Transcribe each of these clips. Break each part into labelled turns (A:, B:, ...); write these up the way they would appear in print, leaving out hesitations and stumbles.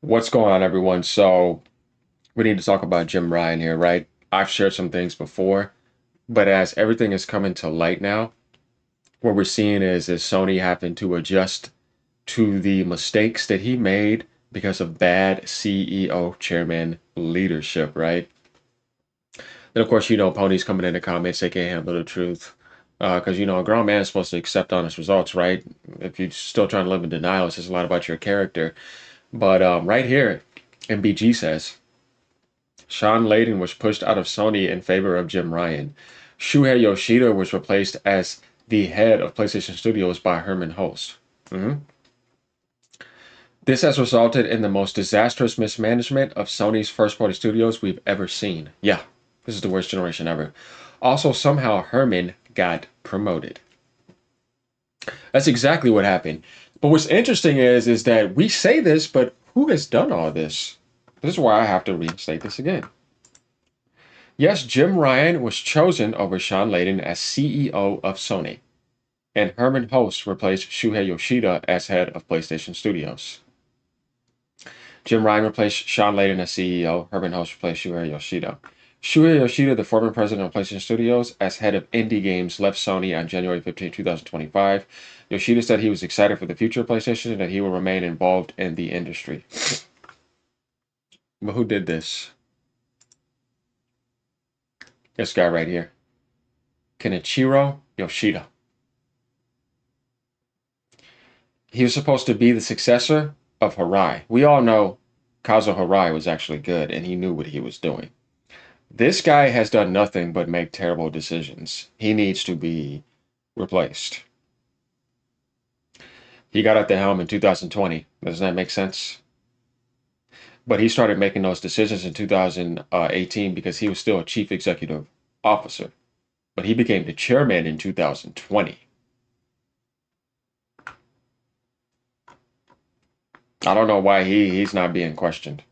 A: What's going on, everyone? So, we need to talk about Jim Ryan here, right? I've shared some things before, but as everything is coming to light now, what we're seeing is Sony having to adjust to the mistakes that he made because of bad CEO chairman leadership, right? Then, of course, Pony's coming in the comments, they can't handle the truth. Because, a grown man is supposed to accept honest results, right? If you're still trying to live in denial, it says a lot about your character. But right here, MBG says, Sean Layden was pushed out of Sony in favor of Jim Ryan. Shuhei Yoshida was replaced as the head of PlayStation Studios by Herman Host. Mhm. This has resulted in the most disastrous mismanagement of Sony's first-party studios we've ever seen. Yeah, this is the worst generation ever. Also, somehow Herman got promoted. That's exactly what happened. But what's interesting is that we say this, but who has done all this? This is why I have to restate this again. Yes, Jim Ryan was chosen over Sean Layden as CEO of Sony, and Herman Host replaced Shuhei Yoshida as head of PlayStation Studios. Jim Ryan replaced Sean Layden as CEO. Herman Host replaced Shuhei Yoshida. Shuhei Yoshida, the former president of PlayStation Studios, as head of indie games, left Sony on January 15, 2025. Yoshida said he was excited for the future of PlayStation and that he will remain involved in the industry. But who did this? This guy right here. Kenichiro Yoshida. He was supposed to be the successor of Harai. We all know Kazuo Harai was actually good and he knew what he was doing. This guy has done nothing but make terrible decisions. He needs to be replaced. He got at the helm in 2020. Doesn't that make sense? But he started making those decisions in 2018 because he was still a chief executive officer. But he became the chairman in 2020. I don't know why he's not being questioned.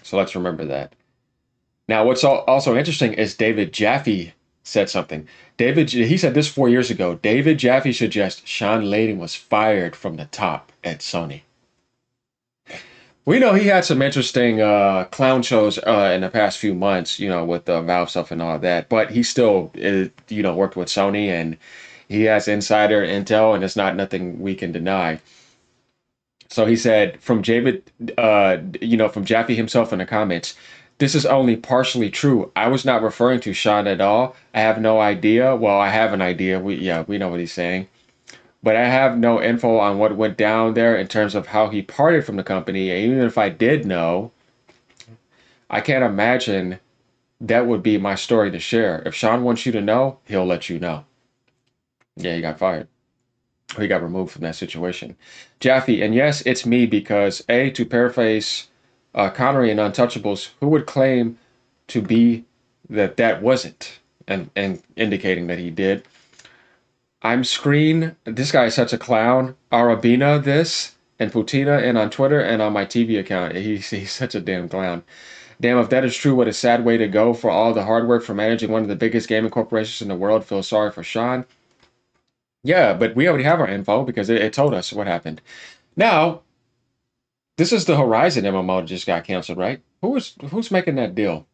A: So let's remember that. Now, what's also interesting is David Jaffe said something. He said this 4 years ago. David Jaffe suggests Sean Layden was fired from the top at Sony. We know he had some interesting clown shows in the past few months, with the Valve stuff and all that. But he still, worked with Sony and he has insider intel, and it's not nothing we can deny. So he said from David, from Jaffe himself in the comments, this is only partially true. I was not referring to Sean at all. I have no idea. Well, I have an idea. We know what he's saying. But I have no info on what went down there in terms of how he parted from the company. And even if I did know, I can't imagine that would be my story to share. If Sean wants you to know, he'll let you know. Yeah, he got fired. He got removed from that situation. Jaffe, and yes, it's me because A, to paraphrase Connery and Untouchables, who would claim to be that wasn't, and indicating that he did. I'm screen. This guy is such a clown. Arabina, this, and Putina, and on Twitter and on my TV account. He's such a damn clown. Damn, if that is true, what a sad way to go for all the hard work for managing one of the biggest gaming corporations in the world. Feel sorry for Sean. Yeah, but we already have our info because it told us what happened. Now, this is the Horizon MMO that just got canceled, right? Who's making that deal?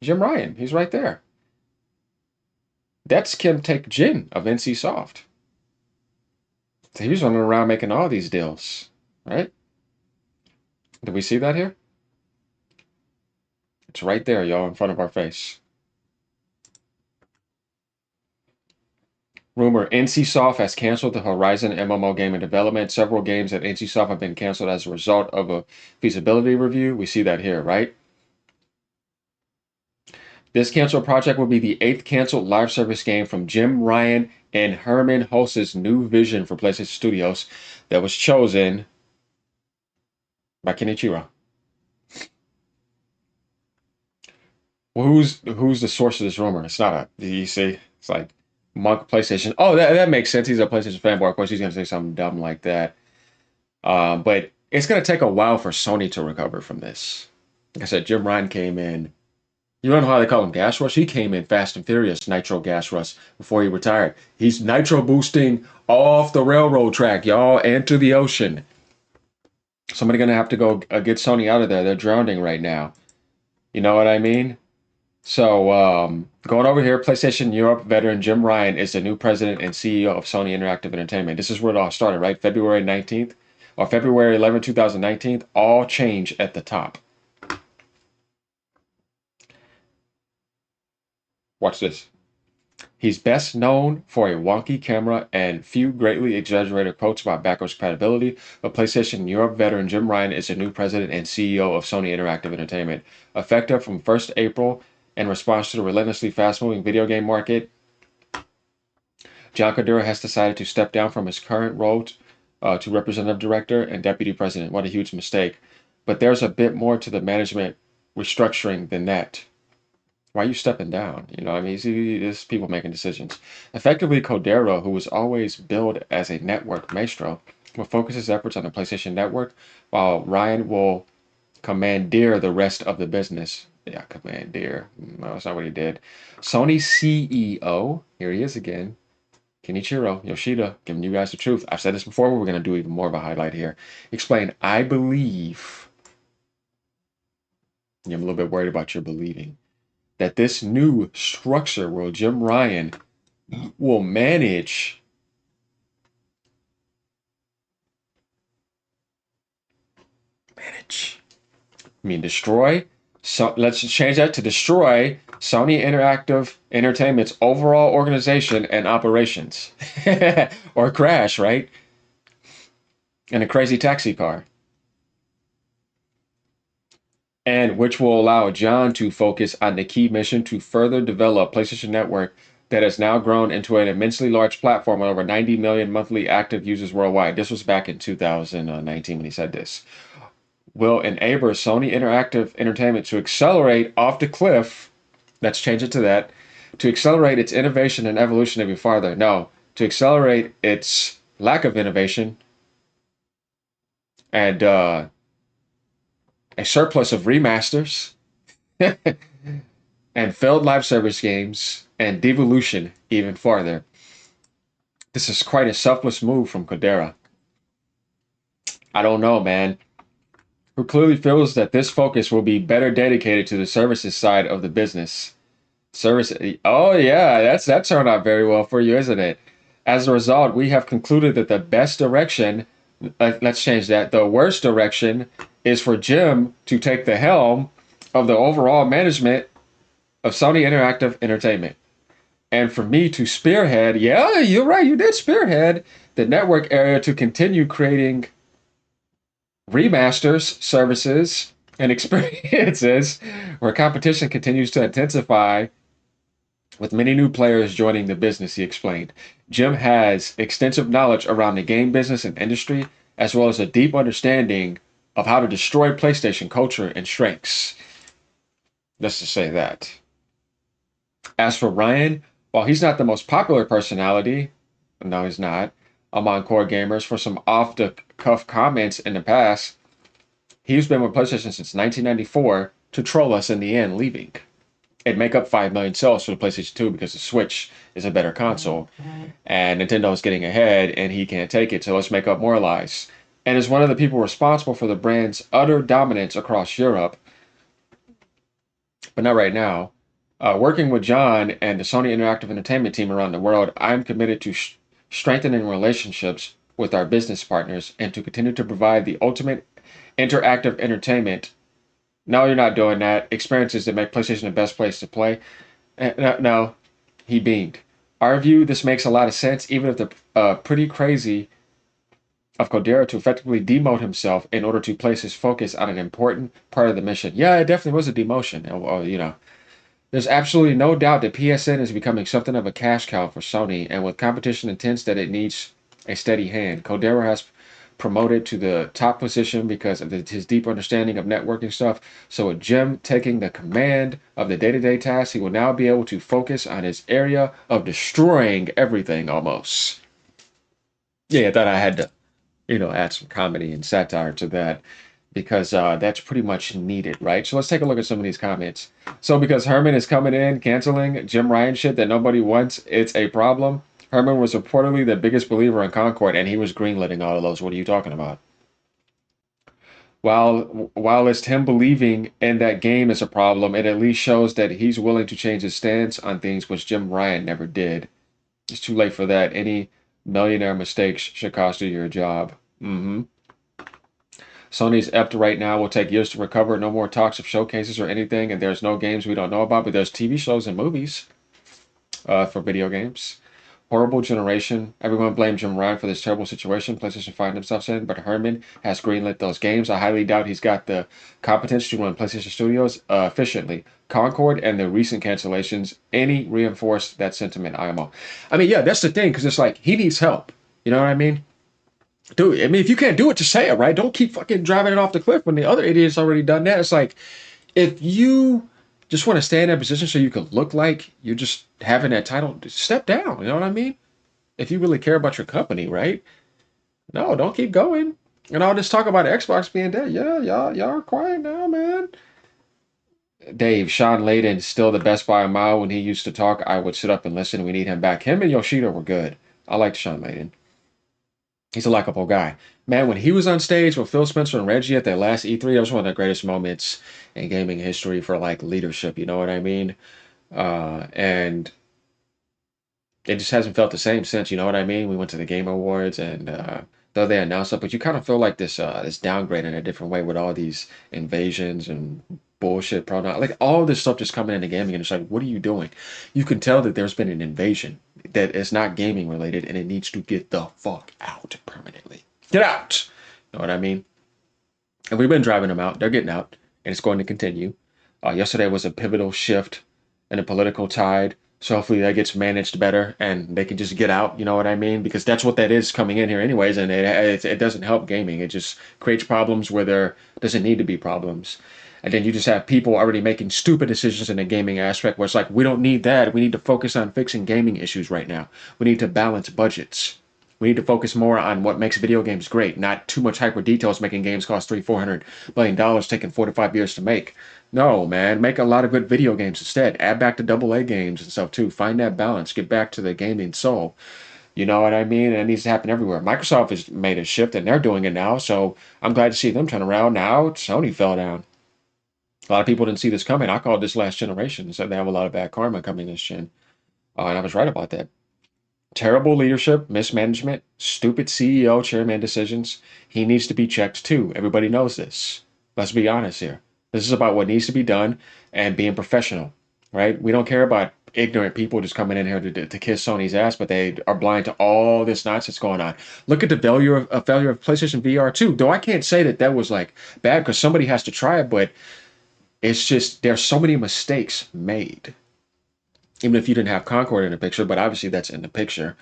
A: Jim Ryan. He's right there. That's Kim Take Jin of NC Soft. So he was running around making all these deals, right? Did we see that here? It's right there, y'all, in front of our face. Rumor, NCSoft has canceled the Horizon MMO game in development. Several games at NCSoft have been canceled as a result of a feasibility review. We see that here, right? This canceled project will be the 8th canceled live service game from Jim Ryan and Herman Host's new vision for PlayStation Studios that was chosen by Kenichiro. Well, who's the source of this rumor? It's not you see, it's like Monk PlayStation. Oh, that makes sense. He's a PlayStation fanboy. Of course, he's gonna say something dumb like that. But it's gonna take a while for Sony to recover from this. Like I said, Jim Ryan came in. You don't know how they call him Gas Rush? He came in Fast and Furious Nitro Gas Rush before he retired. He's nitro boosting off the railroad track, y'all, and to the ocean. Somebody gonna have to go get Sony out of there. They're drowning right now. You know what I mean? So, going over here, PlayStation Europe veteran Jim Ryan is the new president and CEO of Sony Interactive Entertainment. This is where it all started, right? February 19th or February 11, 2019. All change at the top. Watch this. He's best known for a wonky camera and few greatly exaggerated quotes about backwards compatibility, but PlayStation Europe veteran Jim Ryan is the new president and CEO of Sony Interactive Entertainment. Effective from 1st April, in response to the relentlessly fast-moving video game market, John Cordero has decided to step down from his current role to representative director and deputy president. What a huge mistake. But there's a bit more to the management restructuring than that. Why are you stepping down? You know, I mean, there's people making decisions. Effectively, Cordero, who was always billed as a network maestro, will focus his efforts on the PlayStation Network, while Ryan will commandeer the rest of the business. Yeah, commandeer. No, that's not what he did. Sony CEO, here he is again, Kenichiro Yoshida, giving you guys the truth. I've said this before, but we're going to do even more of a highlight here. Explain, I believe, I'm a little bit worried about your believing, that this new structure where Jim Ryan will manage destroy. So let's change that to destroy Sony Interactive Entertainment's overall organization and operations. Or crash, right? In a crazy taxi car. And which will allow John to focus on the key mission to further develop PlayStation Network that has now grown into an immensely large platform with over 90 million monthly active users worldwide. This was back in 2019 when he said this. Will enable Sony Interactive Entertainment to accelerate off the cliff. Let's change it to that. To accelerate its innovation and evolution even farther. No, to accelerate its lack of innovation and a surplus of remasters and failed live service games and devolution even farther. This is quite a selfless move from Cordero. I don't know, man. Who clearly feels that this focus will be better dedicated to the services side of the business. Service. Oh yeah, that turned out very well for you, isn't it? As a result, we have concluded that the best direction, let's change that, the worst direction is for Jim to take the helm of the overall management of Sony Interactive Entertainment. And for me to spearhead, yeah, you're right, you did spearhead the network area to continue creating remasters, services, and experiences where competition continues to intensify with many new players joining the business, he explained. Jim has extensive knowledge around the game business and industry, as well as a deep understanding of how to destroy PlayStation culture and strengths. Let's just say that. As for Ryan, while he's not the most popular personality, no, he's not, among core gamers for some off-the-cuff comments in the past, he's been with PlayStation since 1994 to troll us in the end, leaving. It'd make up 5 million sales for the PlayStation 2 because the Switch is a better console. And Nintendo's getting ahead and he can't take it, so let's make up more lies. And is one of the people responsible for the brand's utter dominance across Europe, but not right now. Working with John and the Sony Interactive Entertainment team around the world, I'm committed to strengthening relationships with our business partners and to continue to provide the ultimate interactive entertainment. No, you're not doing that. Experiences that make PlayStation the best place to play. No, he beamed. Our view, this makes a lot of sense, even if the pretty crazy of Cordero to effectively demote himself in order to place his focus on an important part of the mission. Yeah, it definitely was a demotion. You know, there's absolutely no doubt that PSN is becoming something of a cash cow for Sony, and with competition intense that it needs a steady hand. Cordero has promoted to the top position because of his deep understanding of networking stuff. So with Jim taking the command of the day-to-day tasks, he will now be able to focus on his area of destroying everything almost. Yeah, I thought I had to, add some comedy and satire to that because that's pretty much needed, right? So let's take a look at some of these comments. So because Herman is coming in, canceling Jim Ryan shit that nobody wants, it's a problem. Herman was reportedly the biggest believer in Concord, and he was greenlighting all of those. What are you talking about? While it's him believing in that game is a problem, it at least shows that he's willing to change his stance on things, which Jim Ryan never did. It's too late for that. Any millionaire mistakes should cost you your job. Mm-hmm. Sony's ept right now will take years to recover. No more talks of showcases or anything, and there's no games we don't know about, but there's TV shows and movies for video games. Horrible generation. Everyone blames Jim Ryan for this terrible situation PlayStation find themselves in, but Herman has greenlit those games. I highly doubt he's got the competence to run PlayStation Studios efficiently. Concord and the recent cancellations, any reinforce that sentiment, IMO. I mean, yeah, that's the thing, because it's like, he needs help. You know what I mean? Dude, I mean, if you can't do it, just say it, right? Don't keep fucking driving it off the cliff when the other idiot's already done that. It's like, if you just want to stay in that position so you can look like you're just having that title, step down. You know what I mean? If you really care about your company, right? No, don't keep going. And all this talk about Xbox being dead. Yeah, y'all are quiet now, man. Dave, Sean Layden's still the best by a mile. When he used to talk, I would sit up and listen. We need him back. Him and Yoshida were good. I liked Sean Layden. He's a likable guy. Man, when he was on stage with Phil Spencer and Reggie at their last E3, that was one of the greatest moments in gaming history for like leadership. You know what I mean? And it just hasn't felt the same since. You know what I mean? We went to the Game Awards, and though they announced it, but you kind of feel like this downgrade in a different way with all these invasions and bullshit pronoun, like all this stuff just coming into gaming, and it's like, what are you doing? You can tell that there's been an invasion that is not gaming related, and it needs to get the fuck out permanently. Get out. You know what I mean? And we've been driving them out. They're getting out, and it's going to continue. Yesterday was a pivotal shift in the political tide. So hopefully that gets managed better and they can just get out. You know what I mean? Because that's what that is coming in here, anyways. And it doesn't help gaming. It just creates problems where there doesn't need to be problems. And then you just have people already making stupid decisions in the gaming aspect where it's like, we don't need that. We need to focus on fixing gaming issues right now. We need to balance budgets. We need to focus more on what makes video games great, not too much hyper details making games cost $300-400 million, taking 4 to 5 years to make. No, man, make a lot of good video games instead. Add back to AA games and stuff too. Find that balance. Get back to the gaming soul. You know what I mean? And it needs to happen everywhere. Microsoft has made a shift and they're doing it now. So I'm glad to see them turn around. Now Sony fell down. A lot of people didn't see this coming. I called this last generation. Said they have a lot of bad karma coming this gen. And I was right about that. Terrible leadership, mismanagement, stupid CEO, chairman decisions. He needs to be checked too. Everybody knows this. Let's be honest here. This is about what needs to be done and being professional, right? We don't care about ignorant people just coming in here to kiss Sony's ass, but they are blind to all this nonsense going on. Look at the failure of PlayStation VR 2. Though I can't say that that was like bad because somebody has to try it, but it's just there's so many mistakes made even if you didn't have Concord in the picture, but obviously that's in the picture,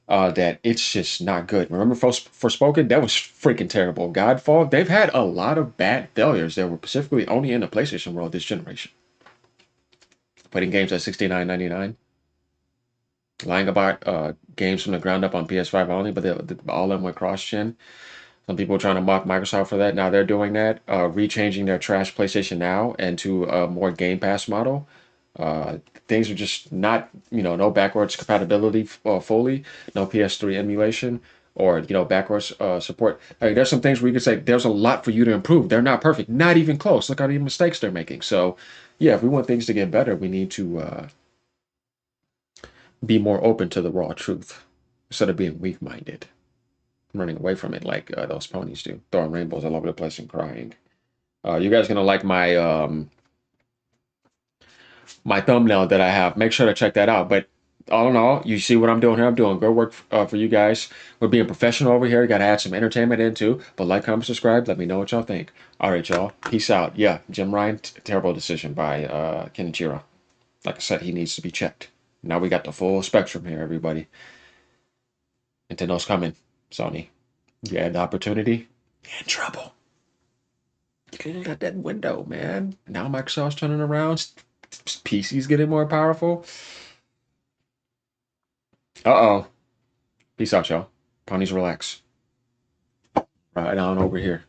A: that it's just not good. Remember Forspoken? That was freaking terrible. Godfall, they've had a lot of bad failures that were specifically only in the PlayStation world this generation. Putting games at $69.99. Lying about games from the ground up on PS5 only, but they all of them were cross-gen. Some people are trying to mock Microsoft for that. Now they're doing that, rechanging their trash PlayStation Now into a more Game Pass model. Uh, Things are just not, no backwards compatibility fully, no PS3 emulation, or backwards support. I mean, there's some things where you can say there's a lot for you to improve. They're not perfect, not even close. Look at the mistakes they're making. So, yeah, if we want things to get better, we need to be more open to the raw truth instead of being weak-minded, running away from it like those ponies do, throwing rainbows all over the place and crying. You guys gonna like my thumbnail that I have. Make sure to check that out. But all in all, you see what I'm doing here. I'm doing good work for you guys. We're being professional over here. Got to add some entertainment in too. But like, comment, subscribe. Let me know what y'all think. All right, y'all. Peace out. Yeah, Jim Ryan, terrible decision by Kenichiro. Like I said, he needs to be checked. Now we got the full spectrum here, everybody. Nintendo's coming. Sony, you had the opportunity. You're in trouble. You could have got that window, man. Now Microsoft's turning around. PC's getting more powerful. Uh-oh. Peace out, y'all. Ponies relax. Right on over here.